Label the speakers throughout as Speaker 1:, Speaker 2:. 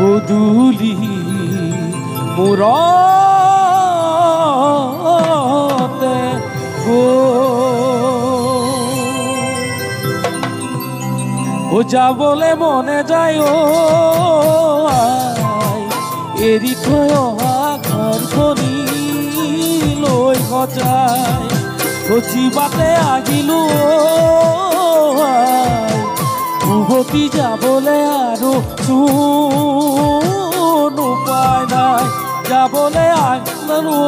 Speaker 1: গধূলি মূৰতে ও যাবলে মনে যায় ও এৰি থৈ অহা ঘৰখনি লৈ সজাই সচিবাতে আহিলো উভতি যাবলে আৰু উপায় নাই যাবলে আহিলো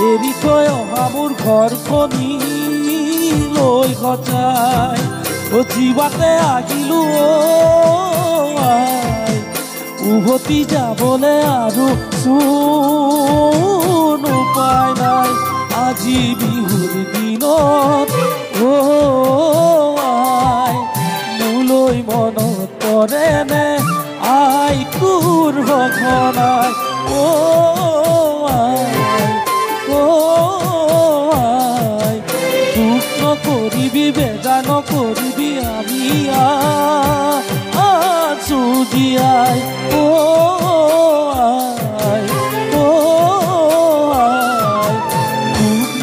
Speaker 1: এৰি থৈ অহা মোৰ ঘৰখনি লৈ সজাই সচিবাতে আহিলো উভতি যাবলে আৰু উপায় নাই আজি বিহুৰ দিনত মোলৈ মনত পৰেনে আই তোৰ সঘনাই দুখ নকৰিবি বেজাৰ নকৰিবি আমি আছো জীয়াই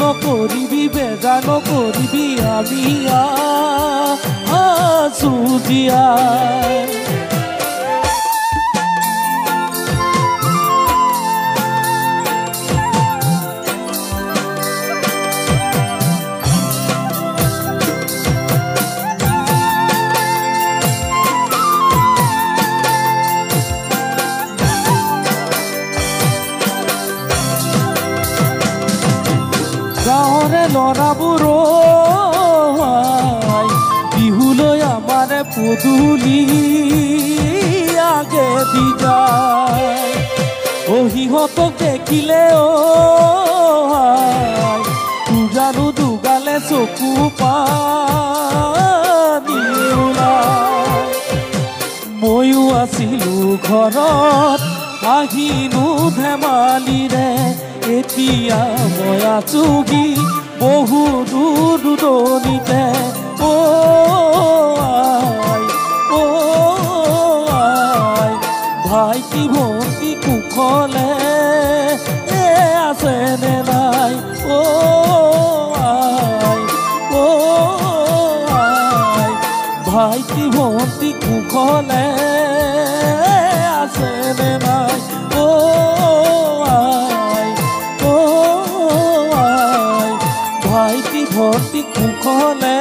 Speaker 1: নকৰিবি বেজাৰ নকৰিবি আমি আছো জীয়াই গাঁৱৰে ল'ৰাবোৰ বিহুলৈ আমাৰে পদূলি আগে দি যায় সিহঁতক দেখিলে দুজানো দুগালে চকু পানী ওলাই ময়ো আছিলো ঘৰত আহিনো ধেমালিৰে এতিয়া মই আছোহি বহু দূৰণিতে ভাইটি ভণ্টি কুশলে আছেনে নাই ভাইটি ভণ্টি কুশলে আছেনে নাই ভাইটি ভণ্টি কুশলে